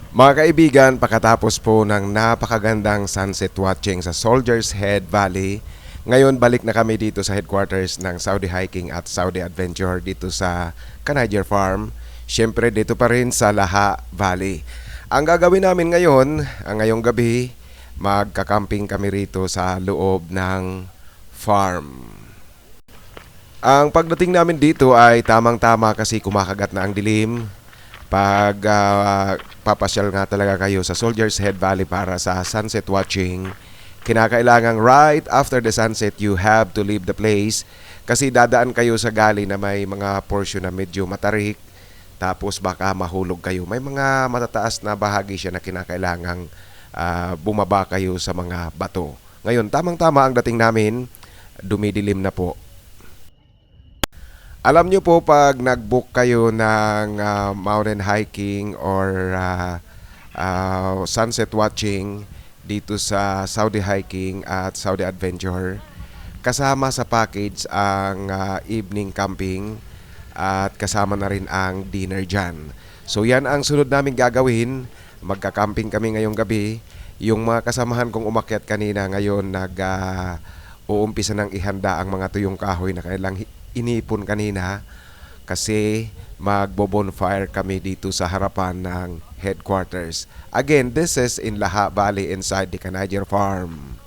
Mga kaibigan, pagkatapos po ng napakagandang sunset watching sa Soldier's Head Valley, ngayon balik na kami dito sa headquarters ng Saudi Hiking at Saudi Adventure dito sa Canadier Farm. Siyempre dito pa rin sa Laha Valley. Ang gagawin namin ngayon, ngayong gabi, magka-camping kami rito sa loob ng farm. Ang pagdating namin dito ay tamang-tama kasi kumakagat na ang dilim. Pag papasyal nga talaga kayo sa Soldier's Head Valley para sa sunset watching, kinakailangang right after the sunset you have to leave the place kasi dadaan kayo sa gali na may mga portion na medyo matarik tapos baka mahulog kayo. May mga matataas na bahagi siya na kinakailangang bumaba kayo sa mga bato. Ngayon, tamang-tama ang dating namin, dumidilim na po. Alam nyo po pag nag-book kayo ng mountain hiking or sunset watching dito sa Saudi Hiking at Saudi Adventure, kasama sa package ang evening camping at kasama na rin ang dinner dyan. So yan ang sunod namin gagawin. Magka-camping kami ngayong gabi. Yung mga kasamahan kong umakyat kanina ngayon uumpisa ng ihanda ang mga tuyong kahoy na kailang inipon kanina kasi magbo-bonfire kami dito sa harapan ng headquarters. Again, this is in Laha Valley inside the Canadier Farm.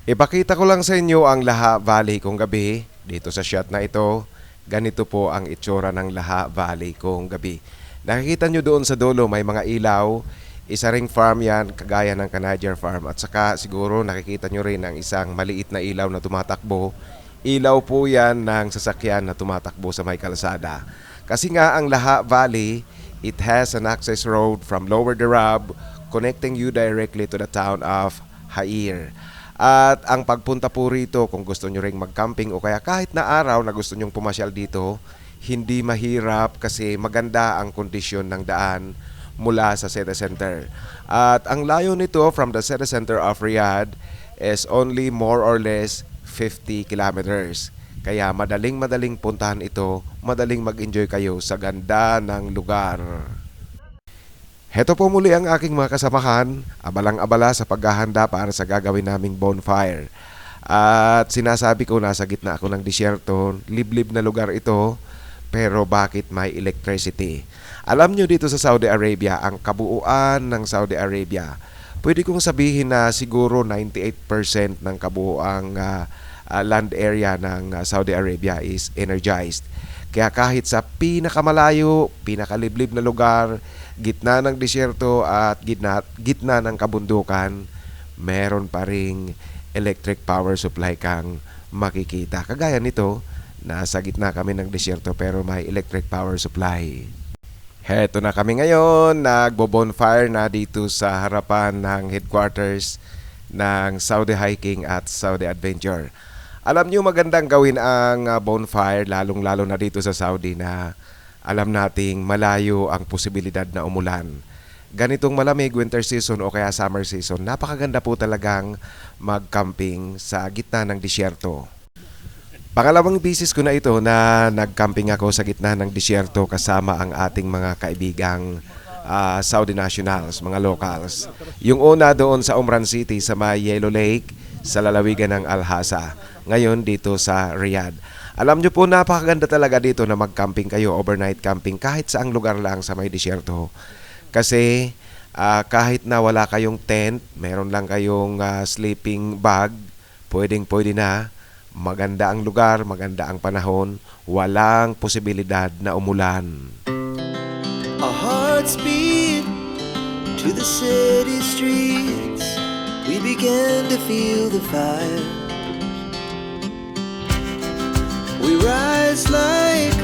Ipakita ko lang sa inyo ang Laha Valley kung gabi. Dito sa shot na ito, ganito po ang itsura ng Laha Valley kung gabi. Nakikita nyo doon sa dulo may mga ilaw. Isa ring farm yan, kagaya ng Canadier Farm. At saka siguro nakikita nyo rin ang isang maliit na ilaw na tumatakbo. Ilaw po yan ng sasakyan na tumatakbo sa may kalsada. Kasi nga ang Laha Valley, it has an access road from Lower Darab connecting you directly to the town of Hair. At ang pagpunta po rito, kung gusto nyo ring mag-camping o kaya kahit na araw na gusto nyong pumasyal dito, hindi mahirap kasi maganda ang kondisyon ng daan mula sa city center. At ang layo nito from the city center of Riyadh is only more or less 50 kilometers. Kaya madaling puntahan ito, madaling mag-enjoy kayo sa ganda ng lugar. Heto po muli ang aking mga kasamahan, abalang-abala sa paghahanda para sa gagawin naming bonfire. At sinasabi ko nasa gitna ako ng disyerto, liblib na lugar ito, pero bakit may electricity? Alam nyo dito sa Saudi Arabia, ang kabuuan ng Saudi Arabia, pwede kong sabihin na siguro 98% ng kabuuang land area ng Saudi Arabia is energized. Kaya kahit sa pinakamalayo, pinakaliblib na lugar, gitna ng disyerto at gitna ng kabundukan, meron pa ring electric power supply kang makikita. Kagaya nito, nasa gitna kami ng disyerto pero may electric power supply. Heto na kami ngayon, nagbo-bonfire na dito sa harapan ng headquarters ng Saudi Hiking at Saudi Adventure. Alam nyo magandang gawin ang bonfire lalong-lalo na dito sa Saudi na alam nating malayo ang posibilidad na umulan. Ganitong malamig winter season o kaya summer season, napakaganda po talagang mag-camping sa gitna ng disyerto. Pangalawang bisis ko na ito na nag-camping ako sa gitna ng disyerto kasama ang ating mga kaibigang Saudi nationals, mga locals. Yung una doon sa Umran City sa may Yellow Lake sa lalawigan ng Al-Hasa. Ngayon dito sa Riyadh. Alam nyo po napakaganda talaga dito na mag-camping kayo, overnight camping kahit saang lugar lang sa may disyerto. Kasi kahit na wala kayong tent, meron lang kayong sleeping bag, pwedeng-pwede na. Maganda ang lugar, maganda ang panahon, walang posibilidad na umulan. Our hearts beat to the city streets. We began to feel the fire. We rise like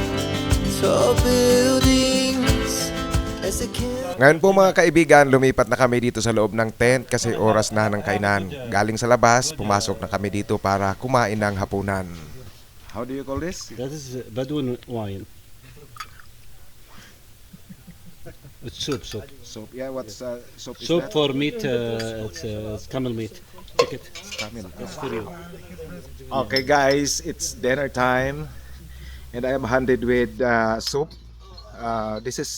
tall buildings as the Ngayon po mga kaibigan, lumipat na kami dito sa loob ng tent kasi oras na ng kainan. Galing sa labas, pumasok na kami dito para kumain ng hapunan. How do you call this? That is Badun wine. It's soup. Soup. Yeah, what's soup is Soup that? for meat, it's camel meat. Take it. Camel. That's for you. Okay guys, it's dinner time and I am handed with soup. This is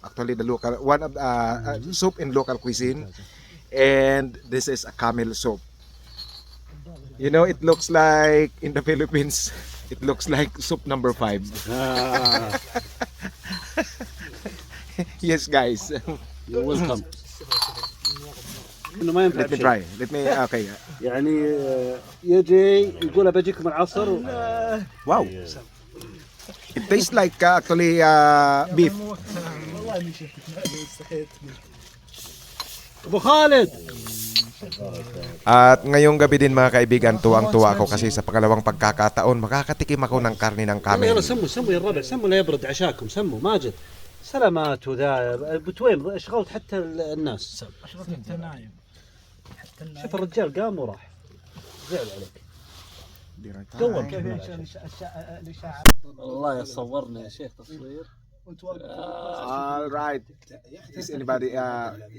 actually the local one of soup in local cuisine, and this is a camel soup. You know, it looks like in the Philippines, it looks like soup number 5. Ah, Yes, guys. you're welcome. انه ما ينفع Let me بشيء. try. Let me. Okay. يعني يجي يقول بجيكم العصر Wow. It tastes like actually beef. ابو خالد. At ngayong gabi din mga kaibigan, tuwang-tuwa ako kasi sa pangalawang pagkakataon makakatikim ako ng karne ng يلا camel. سموا يا الربع، سموا لا يبرد عشاكم، سموا ماجد. سلامات وذا بتوين شغلت حتى الناس. اشرف انت نايم حتى النايم. شوف الرجال قام وراح. زعل عليك. دور كيف الاشاعه والله صورنا يا شيخ تصوير. All right. Is anybody?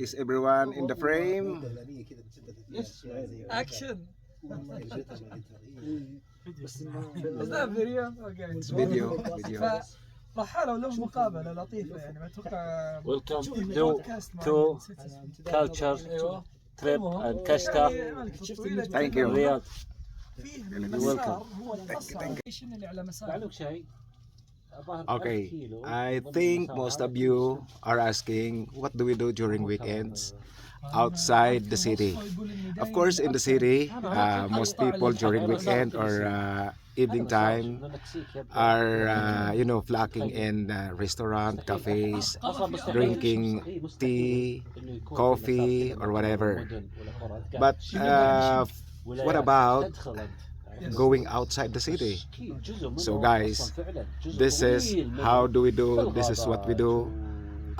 Is everyone in the frame? اكشن بس ده فيديو اوكي Video. Video. فرحالة ولو مقابلة لطيفة يعني ما اتوقع Welcome to بودكاست مع culture ايوه trip and Kashta Thank you. رياض. فيه المسار هو القصر ايش اللي على مسار معلوم شيء. Okay. I think most of you are asking, what do we do during weekends outside the city? Of course, in the city, most people during weekend or evening time are, flocking in restaurant, cafes, drinking tea, coffee, or whatever. But what about going outside the city? So guys, this is how do we do, this is what we do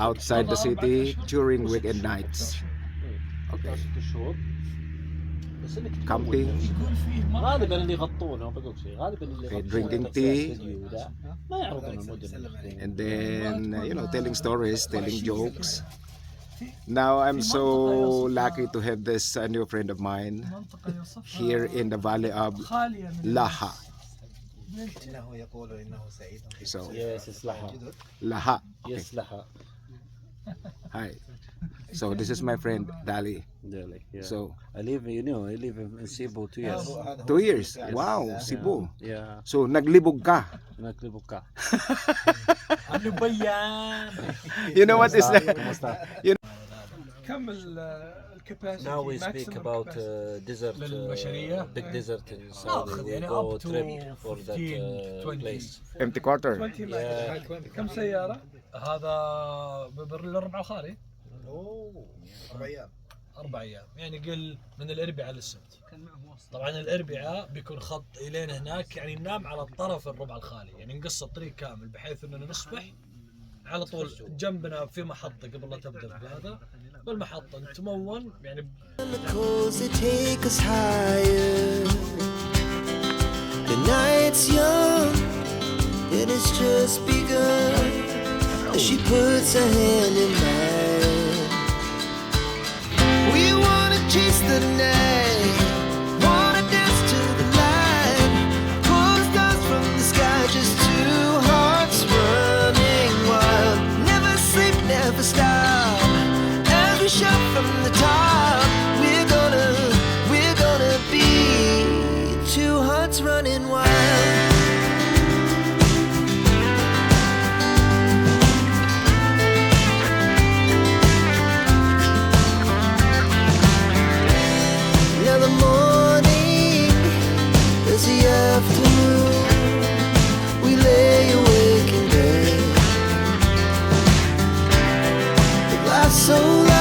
outside the city during weekend nights. Okay. Camping, غالبا اللي يغطونه بقول شيء، غالبا اللي Okay, يغطونه drinking في tea. الفيديو ذا ما يعرضون المدن. and then telling stories, telling jokes. Now I'm so lucky to have this new friend of mine منطقة يوصفها here in the valley of خالية من Laha. إنه يقول إنه سعيد. So يس يصلحها Laha. Okay. يصلحها. Hi. So this is my friend Dali. So I live in Cebu 2 years. 2 years. Wow, Cebu. Yeah, So naglibog ka. naglibog ka. ano ba yan You know what is that? Kumusta? كم الكباسيتي Now we speak about desert, للبشرية؟ big desert in Saudi. ناخذ We يعني go up to trip for that 15 20 place. Empty quarter. 20 كم سيارة؟ هذا بالاربعاء الخالي أوه 4 أيام. 4 ايام يعني قل من الاربعاء للسبت. طبعا الاربعاء بيكون خط الين هناك يعني ننام على الطرف الربع الخالي يعني نقص الطريق كامل بحيث اننا نصبح على طول جنبنا في محطة قبل لا تبدا بهذا بالمحطة نتمون يعني Chemicals that take us higher. The night's young and it's just begun. As she puts her hand in mine. We wanna chase the night, wanna dance to the light. Pull the stars from the sky, just two hearts running wild. Never sleep, never stop. As we shout from the top, we're gonna be two hearts running wild. Now the morning is the afternoon. We lay awake in bed. The glass so light.